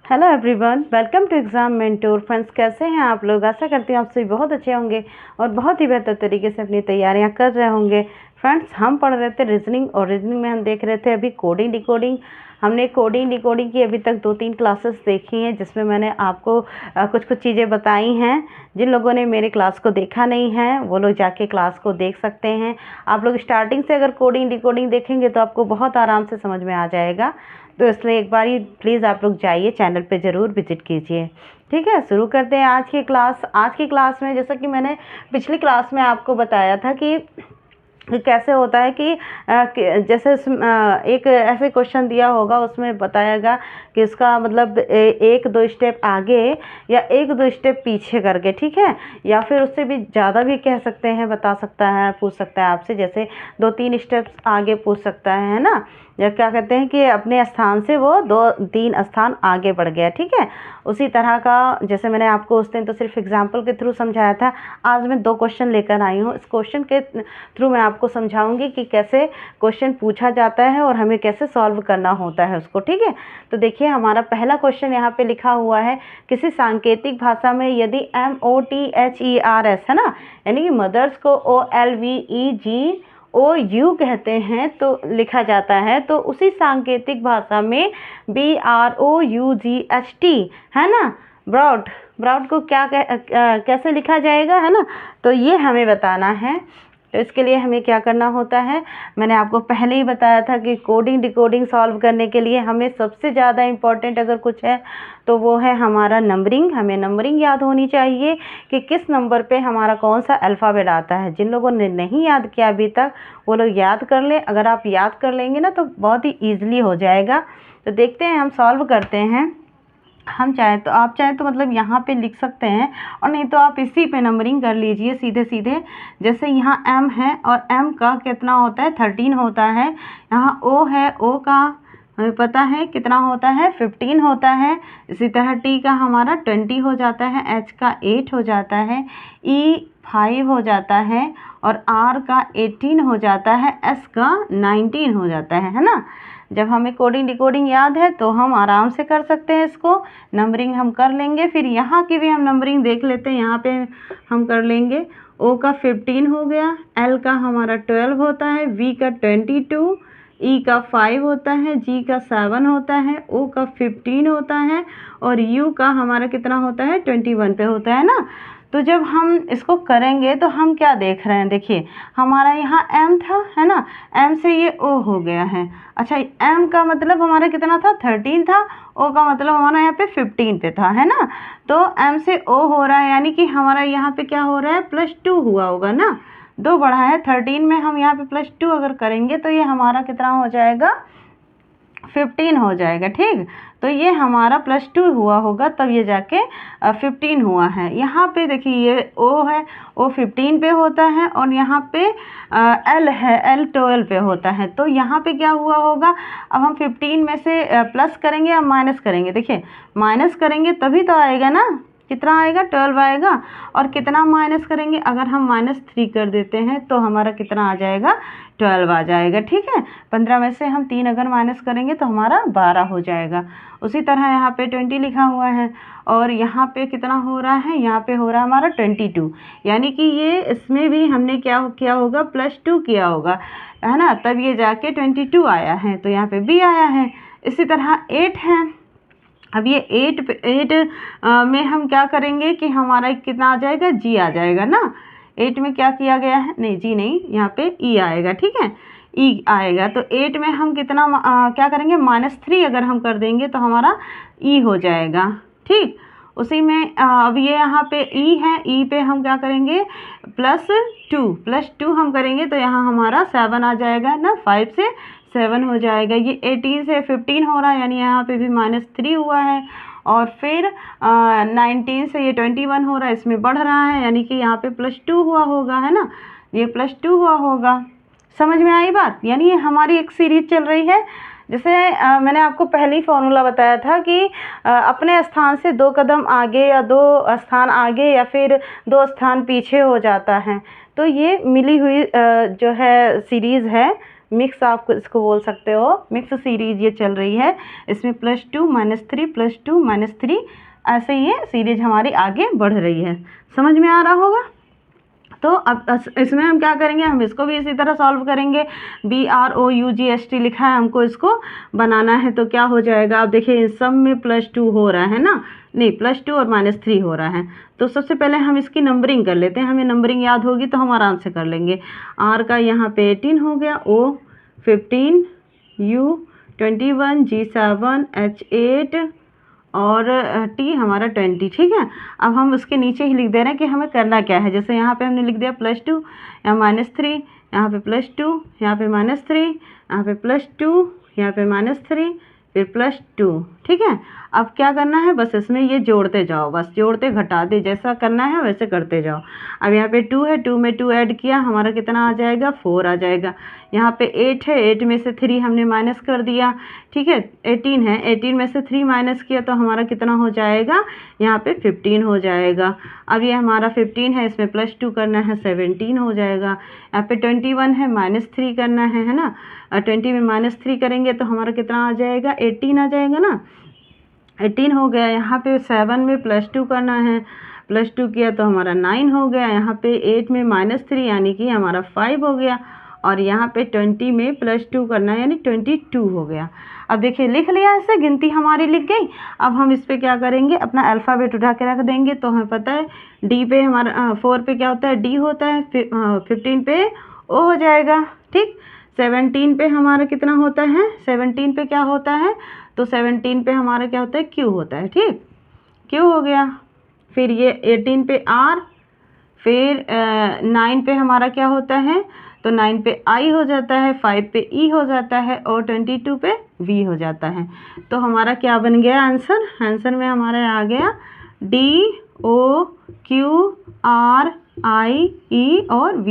Hello everyone, welcome to exam mentor. Friends, कैसे हैं आप लोग? आशा करती हूँ आप सभी बहुत अच्छे होंगे और बहुत ही बेहतर तरीके से अपनी तैयारियां कर रहे होंगे। फ्रेंड्स, हम पढ़ रहे थे रीजनिंग और रीजनिंग में हम देख रहे थे अभी कोडिंग डिकोडिंग। हमने कोडिंग डिकोडिंग की अभी तक 2-3 क्लासेस देखी हैं, जिसमें मैंने आपको कुछ चीज़ें बताई हैं। जिन लोगों ने मेरे क्लास को देखा नहीं है वो लोग जाके क्लास को देख सकते हैं। आप लोग स्टार्टिंग से अगर कोडिंग डिकोडिंग देखेंगे तो आपको बहुत आराम से समझ में आ जाएगा। तो इसलिए एक बार ही प्लीज़ आप लोग जाइए, चैनल पे ज़रूर विजिट कीजिए। ठीक है, शुरू करते हैं आज की क्लास। आज की क्लास में जैसा कि मैंने पिछली क्लास में आपको बताया था कि कैसे होता है कि जैसे एक ऐसे क्वेश्चन दिया होगा, उसमें बताएगा कि इसका मतलब एक दो स्टेप आगे या एक दो स्टेप पीछे करके, ठीक है, या फिर उससे भी ज़्यादा भी कह सकते हैं, बता सकता है, पूछ सकता है आपसे, जैसे 2-3 स्टेप्स आगे पूछ सकता है ना, या क्या कहते हैं कि अपने स्थान से वो 2-3 स्थान आगे बढ़ गया। ठीक है, उसी तरह का जैसे मैंने आपको उस दिन तो सिर्फ एग्जाम्पल के थ्रू समझाया था, आज मैं 2 क्वेश्चन लेकर आई हूँ। इस क्वेश्चन के थ्रू मैं आपको समझाऊंगी कि कैसे क्वेश्चन पूछा जाता है और हमें कैसे सॉल्व करना होता है उसको। ठीक है, तो देखिए हमारा पहला क्वेश्चन यहाँ पे लिखा हुआ है, किसी सांकेतिक भाषा में यदि MOTHERS है ना, यानी कि मदर्स को OLVEGOU कहते हैं तो लिखा जाता है, तो उसी सांकेतिक भाषा में BROUGHT है ना, ब्रॉड ब्रॉड को क्या कैसे लिखा जाएगा, है ना, तो ये हमें बताना है। तो इसके लिए हमें क्या करना होता है, मैंने आपको पहले ही बताया था कि कोडिंग डिकोडिंग सॉल्व करने के लिए हमें सबसे ज़्यादा इम्पॉर्टेंट अगर कुछ है तो वो है हमारा नंबरिंग। हमें नंबरिंग याद होनी चाहिए कि किस नंबर पे हमारा कौन सा अल्फ़ाबेट आता है। जिन लोगों ने नहीं याद किया अभी तक वो लोग याद कर लें। अगर आप याद कर लेंगे ना तो बहुत ही ईजिली हो जाएगा। तो देखते हैं, हम सॉल्व करते हैं। हम चाहे तो आप चाहे तो मतलब यहाँ पे लिख सकते हैं, और नहीं तो आप इसी पे नंबरिंग कर लीजिए सीधे सीधे। जैसे यहाँ M है और M का कितना होता है, 13 होता है। यहाँ O है, O का हमें पता है कितना होता है, 15 होता है। इसी तरह T का हमारा 20 हो जाता है, H का 8 हो जाता है, E 5 हो जाता है, और R का 18 हो जाता है, S का 19 हो जाता है ना। जब हमें कोडिंग डिकोडिंग याद है तो हम आराम से कर सकते हैं, इसको नंबरिंग हम कर लेंगे। फिर यहाँ की भी हम नंबरिंग देख लेते हैं, यहाँ पे हम कर लेंगे। O का 15 हो गया, L का हमारा 12 होता है, V का 22, E का 5 होता है, G का 7 होता है, O का 15 होता है, और U का हमारा कितना होता है, 21 पे होता है ना। तो जब हम इसको करेंगे तो हम क्या देख रहे हैं, देखिए हमारा यहाँ M था, है ना, M से ये O हो गया है। अच्छा, M का मतलब हमारा कितना था, 13 था, O का मतलब हमारा यहाँ पे 15 पे था, है ना। तो M से O हो रहा है, यानी कि हमारा यहाँ पे क्या हो रहा है, +2 हुआ होगा ना, 2 बढ़ा है 13 में, हम यहाँ पे +2 अगर करेंगे तो ये हमारा कितना हो जाएगा, 15 हो जाएगा। ठीक, तो ये हमारा +2 हुआ होगा, तब ये जाके 15 हुआ है। यहाँ पे देखिए ये O है, O 15 पे होता है, और यहाँ पे L है, L 12 पे होता है। तो यहाँ पे क्या हुआ होगा, अब हम 15 में से प्लस करेंगे या माइनस करेंगे, देखिए माइनस करेंगे तभी तो आएगा ना, कितना आएगा, 12 आएगा। और कितना माइनस करेंगे, अगर हम -3 कर देते हैं तो हमारा कितना आ जाएगा, 12 आ जाएगा। ठीक है, 15 में से हम 3 अगर माइनस करेंगे तो हमारा 12 हो जाएगा। उसी तरह यहाँ पे 20 लिखा हुआ है, और यहाँ पे कितना हो रहा है, यहाँ पे हो रहा है हमारा 22, यानी कि ये इसमें भी हमने क्या किया होगा, +2 किया होगा, है ना, तब ये जाके 22 आया है, तो यहाँ पे B आया है। इसी तरह 8 है। अब ये 8 में हम क्या करेंगे कि हमारा कितना आ जाएगा, G आ जाएगा ना। 8 में क्या किया गया है, नहीं G नहीं, यहाँ पे E आएगा। ठीक है, E आएगा। तो 8 में हम कितना क्या करेंगे, -3 अगर हम कर देंगे तो हमारा E हो जाएगा। ठीक, उसी में अब ये यहाँ पे E है, E पे हम क्या करेंगे, +2 हम करेंगे तो यहाँ हमारा 7 आ जाएगा ना, 5 से 7 हो जाएगा। ये 18 से 15 हो रहा है, यानी यहाँ पे भी -3 हुआ है। और फिर 19 से ये 21 हो रहा है, इसमें बढ़ रहा है, यानी कि यहाँ पे +2 हुआ होगा, है ना, ये +2 हुआ होगा। समझ में आई बात, यानी ये हमारी एक सीरीज चल रही है। जैसे मैंने आपको पहले ही फॉर्मूला बताया था कि अपने स्थान से 2 कदम आगे या 2 स्थान आगे या फिर 2 स्थान पीछे हो जाता है। तो ये मिली हुई जो है सीरीज़ है, मिक्स आप इसको बोल सकते हो, मिक्स सीरीज ये चल रही है। इसमें +2 -3 +2 -3 ऐसे ये सीरीज हमारी आगे बढ़ रही है। समझ में आ रहा होगा। तो अब इसमें हम क्या करेंगे, हम इसको भी इसी तरह सॉल्व करेंगे। BROUGST लिखा है, हमको इसको बनाना है। तो क्या हो जाएगा, आप देखिए इस सब में +2 हो रहा है ना, नहीं +2 और -3 हो रहा है। तो सबसे पहले हम इसकी नंबरिंग कर लेते हैं, हमें नंबरिंग याद होगी तो हम आराम से कर लेंगे। R का यहाँ पे 18 हो गया, O 15, U 21, G 7, H 8 और T हमारा 20। ठीक है, अब हम उसके नीचे ही लिख दे रहे हैं कि हमें करना क्या है। जैसे यहाँ पे हमने लिख दिया +2, यहाँ -3, यहाँ पे +2, यहाँ पे -3, यहाँ पे +2, यहाँ पे -3, फिर +2। ठीक है, अब क्या करना है, बस इसमें ये जोड़ते जाओ, बस जोड़ते घटाते जैसा करना है वैसे करते जाओ। अब यहाँ पे 2 है, 2 में 2 ऐड किया, हमारा कितना आ जाएगा, 4 आ जाएगा। यहाँ पे 8 है, 8 में से 3 हमने माइनस कर दिया। ठीक है, 18 है, 18 में से 3 माइनस किया तो हमारा कितना हो जाएगा, यहाँ पे 15 हो जाएगा। अब ये हमारा 15 है, इसमें +2 करना है, 17 हो जाएगा। यहाँ पे 21 है, -3 करना है ना, 20 में -3 करेंगे तो हमारा कितना आ जाएगा, 18 आ जाएगा ना, 18 हो गया। यहाँ पे 7 में +2 करना है, +2 किया तो हमारा 9 हो गया। यहाँ पे 8 में -3 यानी कि हमारा 5 हो गया। और यहाँ पे 20 में +2 करना है यानी 22 हो गया। अब देखिए लिख लिया, ऐसे गिनती हमारी लिख गई। अब हम इस पे क्या करेंगे, अपना अल्फ़ाबेट उठा के रख देंगे। तो हमें पता है डी पे हमारा 4 पे क्या होता है, डी होता है, 15 पे ओ हो जाएगा। ठीक, 17 पे हमारा कितना होता है, 17 पे क्या होता है, तो 17 पे हमारा क्या होता है, क्यू होता है। ठीक, क्यू हो गया। फिर ये 18 पे आर, फिर 9 पे हमारा क्या होता है, तो 9 पे आई हो जाता है, 5 पे ई हो जाता है और 22 पे वी हो जाता है। तो हमारा क्या बन गया आंसर, आंसर में हमारा आ गया DOQRIE और V,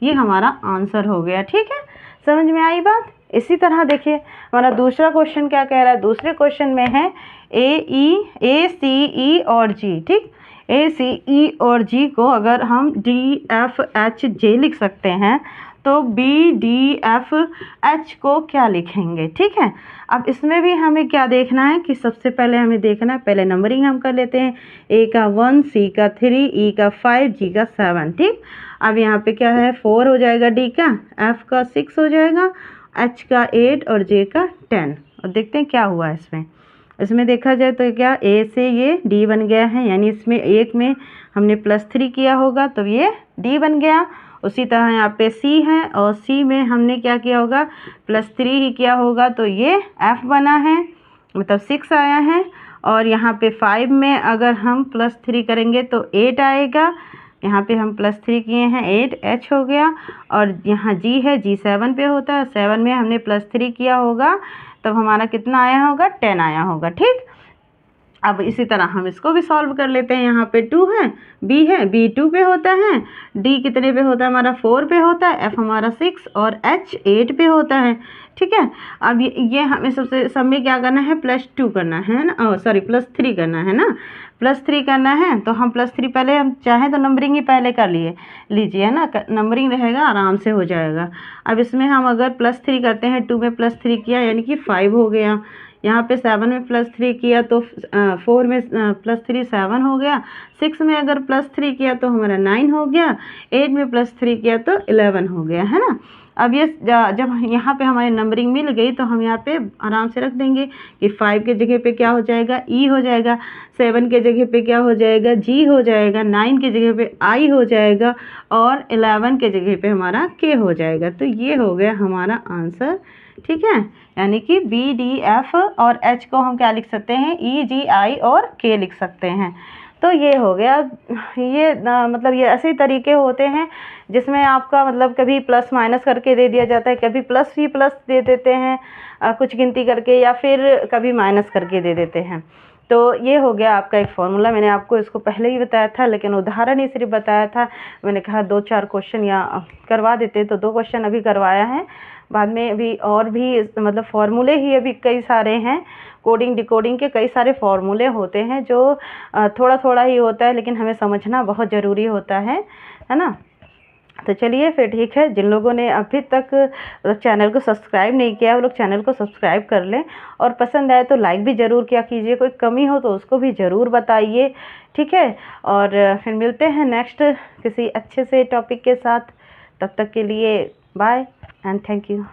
ये हमारा आंसर हो गया। ठीक है, समझ में आई बात। इसी तरह देखिए हमारा दूसरा क्वेश्चन क्या कह रहा है, दूसरे क्वेश्चन में है ACE और G। ठीक, ACE और G को अगर हम DFHJ लिख सकते हैं तो BDFH को क्या लिखेंगे। ठीक है, अब इसमें भी हमें क्या देखना है कि सबसे पहले हमें देखना है, पहले नंबरिंग हम कर लेते हैं। A का 1, C का 3, E का 5, G का 7। ठीक, अब यहाँ पे क्या है, 4 हो जाएगा D का, F का 6 हो जाएगा, H का 8 और J का 10। और देखते हैं क्या हुआ इसमें। इसमें देखा जाए तो क्या A से ये D बन गया है, यानी इसमें एक में हमने +3 किया होगा तो ये D बन गया। उसी तरह यहाँ पे C है और C में हमने क्या किया होगा, +3 ही किया होगा तो ये F बना है, मतलब 6 आया है। और यहाँ पे 5 में अगर हम +3 करेंगे तो 8 आएगा, यहाँ पे हम +3 किए हैं, 8 H हो गया। और यहाँ G है, G 7 पे होता है, 7 में हमने +3 किया होगा तब हमारा कितना आया होगा, 10 आया होगा। ठीक, अब इसी तरह हम इसको भी सॉल्व कर लेते हैं। यहाँ पे 2 है, B है, B 2 पे होता है, D कितने पे होता है, हमारा 4 पे होता है, F हमारा 6 और H 8 पे होता है। ठीक है, अब ये हमें सब में क्या करना है, +2 करना है ना, सॉरी +3 करना है ना, +3 करना है। तो हम +3 पहले हम चाहें तो नंबरिंग ही पहले कर लीजिए है ना, नंबरिंग रहेगा आराम से हो जाएगा। अब इसमें हम अगर +3 करते हैं, 2 में +3 किया यानी कि 5 हो गया। यहाँ पे 7 में +3 किया तो 4 में +3 7 हो गया। 6 में अगर +3 किया तो हमारा 9 हो गया। 8 में +3 किया तो 11 हो गया है ना। अब ये जब यहाँ पे हमारी नंबरिंग मिल गई तो हम यहाँ पे आराम से रख देंगे कि 5 के जगह पे क्या हो जाएगा, E हो जाएगा, 7 के जगह पे क्या हो जाएगा, G हो जाएगा, 9 के जगह पे I हो जाएगा और 11 के जगह पे हमारा K हो जाएगा। तो ये हो गया हमारा आंसर। ठीक है, यानी कि BDF और H को हम क्या लिख सकते हैं, EGI और K लिख सकते हैं। तो ये हो गया। ये मतलब ये ऐसे तरीके होते हैं जिसमें आपका मतलब कभी प्लस माइनस करके दे दिया जाता है, कभी प्लस ही प्लस दे देते हैं कुछ गिनती करके, या फिर कभी माइनस करके दे देते हैं। तो ये हो गया आपका एक फॉर्मूला। मैंने आपको इसको पहले ही बताया था लेकिन उदाहरण ही सिर्फ बताया था। मैंने कहा 2-4 क्वेश्चन या करवा देते, तो 2 क्वेश्चन अभी करवाया है, बाद में अभी और भी मतलब फार्मूले ही अभी कई सारे हैं, कोडिंग डिकोडिंग के कई सारे फार्मूले होते हैं जो थोड़ा थोड़ा ही होता है लेकिन हमें समझना बहुत ज़रूरी होता है ना। तो चलिए फिर ठीक है, जिन लोगों ने अभी तक चैनल को सब्सक्राइब नहीं किया वो लोग चैनल को सब्सक्राइब कर लें, और पसंद आए तो लाइक भी ज़रूर किया कीजिए, कोई कमी हो तो उसको भी ज़रूर बताइए, ठीक है। और फिर मिलते हैं नेक्स्ट किसी अच्छे से टॉपिक के साथ, तब तक के लिए बाय एंड थैंक यू।